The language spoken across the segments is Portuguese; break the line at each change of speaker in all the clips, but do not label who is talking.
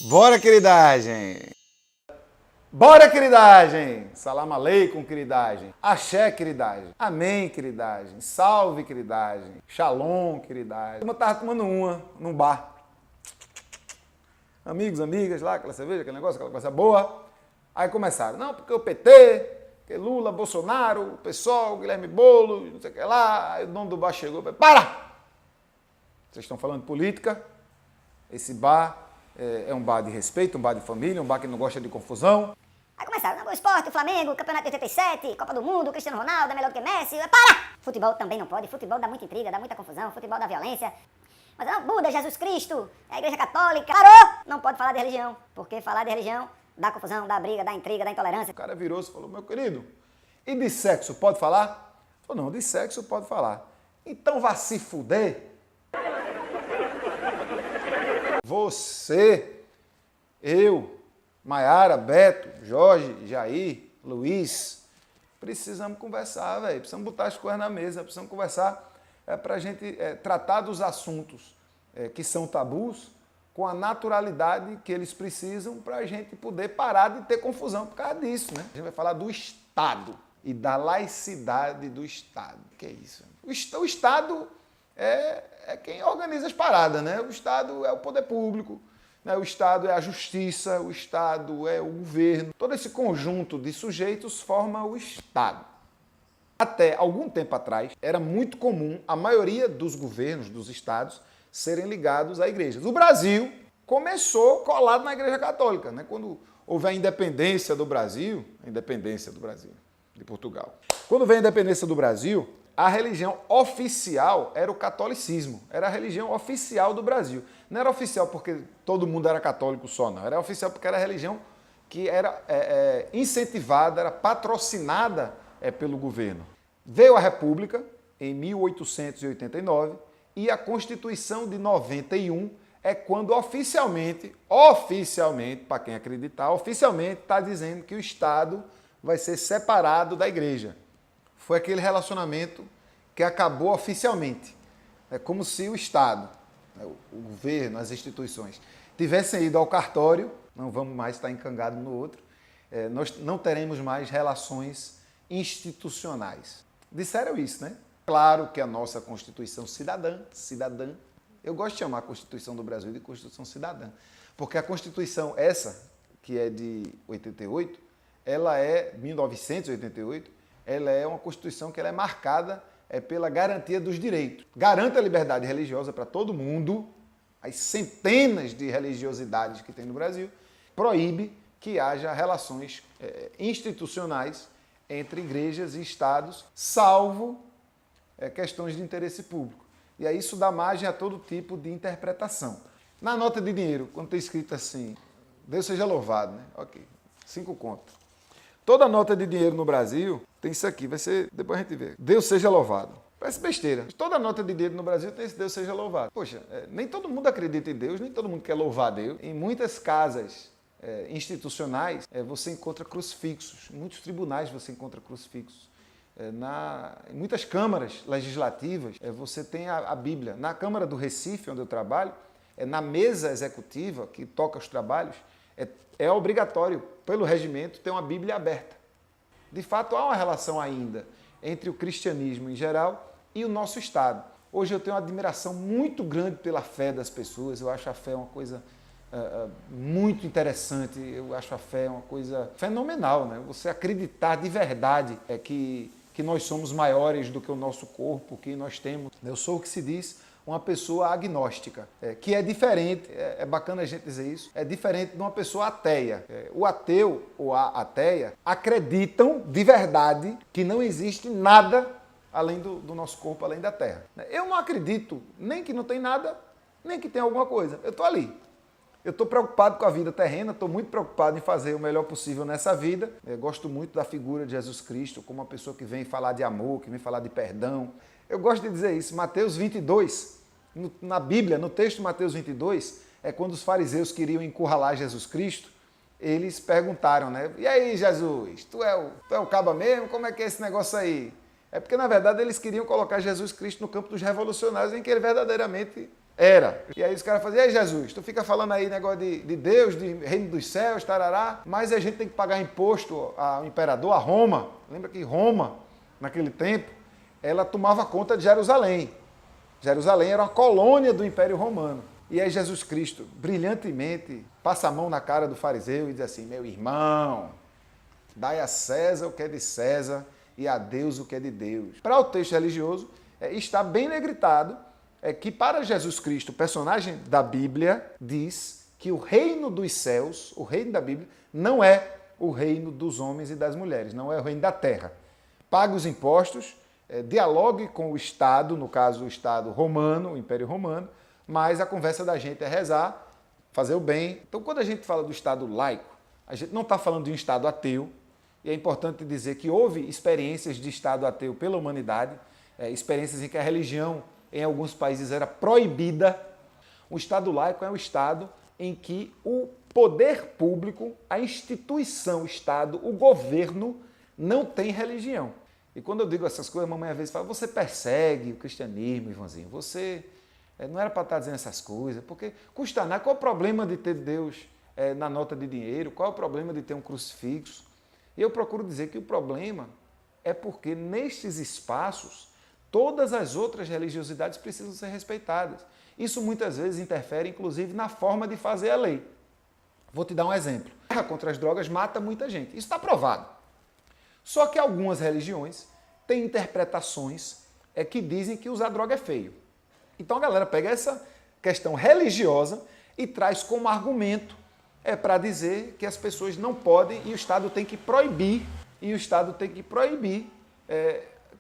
Bora, queridagem! Bora, queridagem! Salam aleikum, queridagem! Axé, queridagem! Amém, queridagem! Salve, queridagem! Shalom, queridagem! Eu tava tomando uma num bar. Amigos, amigas lá, aquela cerveja, aquele negócio, aquela coisa boa. Aí começaram, não, porque o PT, porque Lula, Bolsonaro, o PSOL, Guilherme Boulos, não sei o que lá. Aí o dono do bar chegou e falou, para! Vocês estão falando de política? Esse bar é um bar de respeito, um bar de família, um bar que não gosta de confusão.
Aí começaram, o esporte, o Flamengo, Campeonato de 87, Copa do Mundo, Cristiano Ronaldo é melhor do que Messi. Para! Futebol também não pode, futebol dá muita intriga, dá muita confusão, futebol dá violência. Mas não, Buda, Jesus Cristo, é a Igreja Católica. Parou! Não pode falar de religião, porque falar de religião dá confusão, dá briga, dá intriga, dá intolerância.
O cara virou-se e falou, meu querido, e de sexo pode falar? Ele falou, não, de sexo pode falar. Então vá se fuder. Você, eu, Maiara, Beto, Jorge, Jair, Luiz, precisamos conversar, velho. Precisamos botar as coisas na mesa, precisamos conversar para a gente tratar dos assuntos que são tabus com a naturalidade que eles precisam para a gente poder parar de ter confusão por causa disso, né? A gente vai falar do Estado e da laicidade do Estado. O que é isso? O Estado é quem organiza as paradas, né? O Estado é o poder público, né? O Estado é a justiça, o Estado é o governo. Todo esse conjunto de sujeitos forma o Estado. Até algum tempo atrás, era muito comum a maioria dos governos, dos estados, serem ligados à igreja. O Brasil começou colado na Igreja Católica, né? Quando houve a independência do Brasil, de Portugal. Quando veio a independência do Brasil, a religião oficial era o catolicismo, era a religião oficial do Brasil. Não era oficial porque todo mundo era católico só, não. Era oficial porque era a religião que era incentivada, era patrocinada pelo governo. Veio a República em 1889 e a Constituição de 91 é quando oficialmente, para quem acreditar, oficialmente está dizendo que o Estado vai ser separado da Igreja. Foi aquele relacionamento que acabou oficialmente. É como se o Estado, o governo, as instituições, tivessem ido ao cartório, não vamos mais estar encangados no outro, nós não teremos mais relações institucionais. Disseram isso, né? Claro que a nossa Constituição cidadã, eu gosto de chamar a Constituição do Brasil de Constituição cidadã, porque a Constituição essa, que é de 88, ela é 1988, ela é uma Constituição que ela é marcada pela garantia dos direitos. Garante a liberdade religiosa para todo mundo, as centenas de religiosidades que tem no Brasil, proíbe que haja relações institucionais entre igrejas e estados, salvo questões de interesse público. E aí isso dá margem a todo tipo de interpretação. Na nota de dinheiro, quando tem escrito assim, Deus seja louvado, né? Ok, 5 contos. Toda nota de dinheiro no Brasil tem isso aqui, vai ser, depois a gente vê. Deus seja louvado. Parece besteira. Toda nota de dinheiro no Brasil tem esse Deus seja louvado. Poxa, nem todo mundo acredita em Deus, nem todo mundo quer louvar a Deus. Em muitas casas institucionais, você encontra crucifixos. Em muitos tribunais você encontra crucifixos. Em muitas câmaras legislativas, você tem a Bíblia. Na Câmara do Recife, onde eu trabalho, na mesa executiva que toca os trabalhos, é obrigatório, pelo regimento, ter uma Bíblia aberta. De fato, há uma relação ainda entre o cristianismo em geral e o nosso Estado. Hoje eu tenho uma admiração muito grande pela fé das pessoas, eu acho a fé uma coisa muito interessante, eu acho a fé uma coisa fenomenal, né? Você acreditar de verdade que nós somos maiores do que o nosso corpo, que nós temos. Eu sou o que se diz uma pessoa agnóstica, que é diferente, é bacana a gente dizer isso, é diferente de uma pessoa ateia. O ateu ou a ateia acreditam de verdade que não existe nada além do nosso corpo, além da terra. Eu não acredito nem que não tem nada, nem que tem alguma coisa. Eu estou ali. Eu estou preocupado com a vida terrena, estou muito preocupado em fazer o melhor possível nessa vida. Eu gosto muito da figura de Jesus Cristo como uma pessoa que vem falar de amor, que vem falar de perdão. Eu gosto de dizer isso. Mateus 22, na Bíblia, no texto de Mateus 22, é quando os fariseus queriam encurralar Jesus Cristo, eles perguntaram, né? E aí, Jesus, tu é o caba mesmo? Como é que é esse negócio aí? É porque, na verdade, eles queriam colocar Jesus Cristo no campo dos revolucionários, em que ele verdadeiramente Era. E aí os caras faziam, e aí Jesus, tu fica falando aí negócio de Deus, de reino dos céus, tarará, mas a gente tem que pagar imposto ao imperador, a Roma. Lembra que Roma, naquele tempo, ela tomava conta de Jerusalém. Jerusalém era uma colônia do Império Romano. E aí Jesus Cristo, brilhantemente, passa a mão na cara do fariseu e diz assim, meu irmão, dai a César o que é de César e a Deus o que é de Deus. Para o texto religioso, está bem negritado que para Jesus Cristo, o personagem da Bíblia, diz que o reino dos céus, o reino da Bíblia, não é o reino dos homens e das mulheres, não é o reino da terra. Pague os impostos, dialogue com o Estado, no caso o Estado romano, o Império Romano, mas a conversa da gente é rezar, fazer o bem. Então, quando a gente fala do Estado laico, a gente não está falando de um Estado ateu, e é importante dizer que houve experiências de Estado ateu pela humanidade, experiências em que a religião em alguns países era proibida. O Estado laico é um Estado em que o poder público, a instituição Estado, o governo, não tem religião. E quando eu digo essas coisas, a mamãe às vezes fala, você persegue o cristianismo, Ivanzinho, você não era para estar dizendo essas coisas, porque custa nada. Qual é o problema de ter Deus na nota de dinheiro? Qual é o problema de ter um crucifixo? E eu procuro dizer que o problema é porque nestes espaços todas as outras religiosidades precisam ser respeitadas. Isso muitas vezes interfere, inclusive, na forma de fazer a lei. Vou te dar um exemplo. A guerra contra as drogas mata muita gente. Isso está provado. Só que algumas religiões têm interpretações que dizem que usar droga é feio. Então a galera pega essa questão religiosa e traz como argumento para dizer que as pessoas não podem e o Estado tem que proibir,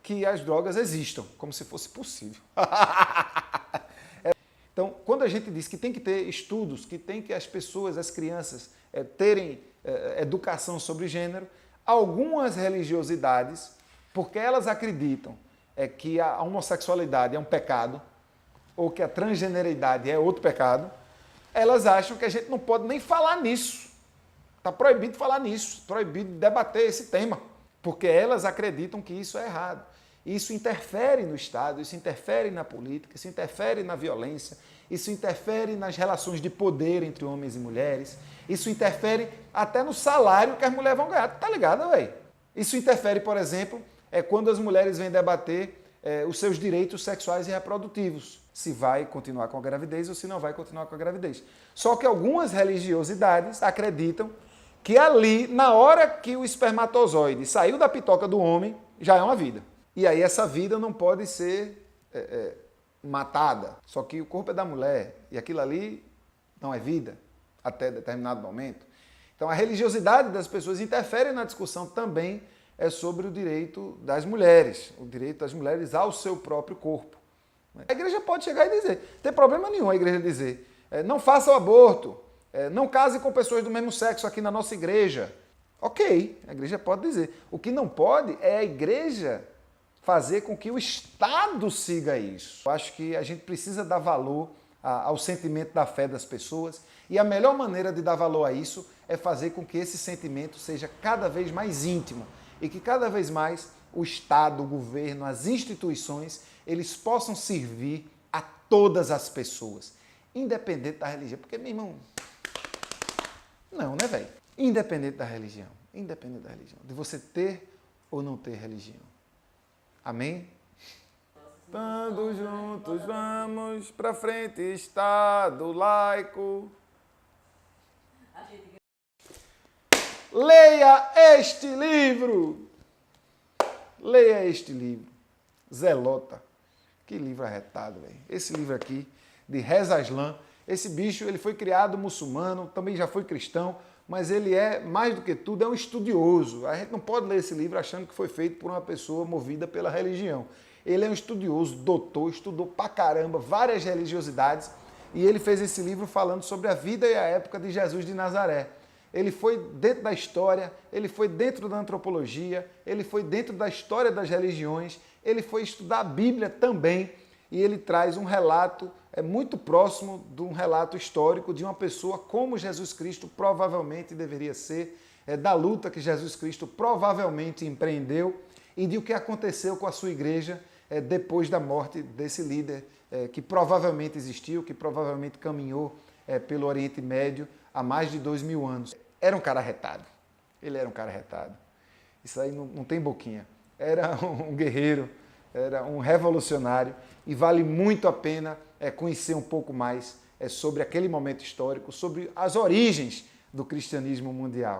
que as drogas existam, como se fosse possível. Então, quando a gente diz que tem que ter estudos, que tem que as pessoas, as crianças, terem educação sobre gênero, algumas religiosidades, porque elas acreditam que a homossexualidade é um pecado, ou que a transgeneridade é outro pecado, elas acham que a gente não pode nem falar nisso. Está proibido falar nisso, proibido debater esse tema, porque elas acreditam que isso é errado. Isso interfere no Estado, isso interfere na política, isso interfere na violência, isso interfere nas relações de poder entre homens e mulheres, isso interfere até no salário que as mulheres vão ganhar. Tá ligado, velho? Isso interfere, por exemplo, quando as mulheres vêm debater os seus direitos sexuais e reprodutivos, se vai continuar com a gravidez ou se não vai continuar com a gravidez. Só que algumas religiosidades acreditam que ali, na hora que o espermatozoide saiu da pitoca do homem, já é uma vida. E aí essa vida não pode ser matada. Só que o corpo é da mulher e aquilo ali não é vida até determinado momento. Então a religiosidade das pessoas interfere na discussão também sobre o direito das mulheres, o direito das mulheres ao seu próprio corpo. A igreja pode chegar e dizer, não tem problema nenhum a igreja dizer, não faça o aborto, não case com pessoas do mesmo sexo aqui na nossa igreja. Ok, a igreja pode dizer. O que não pode é a igreja fazer com que o Estado siga isso. Eu acho que a gente precisa dar valor ao sentimento da fé das pessoas e a melhor maneira de dar valor a isso é fazer com que esse sentimento seja cada vez mais íntimo e que cada vez mais o Estado, o governo, as instituições, eles possam servir a todas as pessoas, independente da religião. Porque, meu irmão, não, né, velho? Independente da religião, de você ter ou não ter religião. Amém? Todos juntos vamos pra frente, Estado laico. Leia este livro. Leia este livro. Zelota. Que livro arretado, velho. Esse livro aqui, de Reza Aslan. Esse bicho, ele foi criado muçulmano, também já foi cristão, mas ele é, mais do que tudo, é um estudioso. A gente não pode ler esse livro achando que foi feito por uma pessoa movida pela religião. Ele é um estudioso, doutor, estudou pra caramba várias religiosidades e ele fez esse livro falando sobre a vida e a época de Jesus de Nazaré. Ele foi dentro da história, ele foi dentro da antropologia, ele foi dentro da história das religiões, ele foi estudar a Bíblia também e ele traz um relato muito próximo de um relato histórico de uma pessoa como Jesus Cristo provavelmente deveria ser, da luta que Jesus Cristo provavelmente empreendeu e de o que aconteceu com a sua igreja depois da morte desse líder que provavelmente existiu, que provavelmente caminhou pelo Oriente Médio há mais de 2000 anos. Era um cara arretado. Ele era um cara arretado. Isso aí não tem boquinha. Era um guerreiro, era um revolucionário e vale muito a pena conhecer um pouco mais sobre aquele momento histórico, sobre as origens do cristianismo mundial.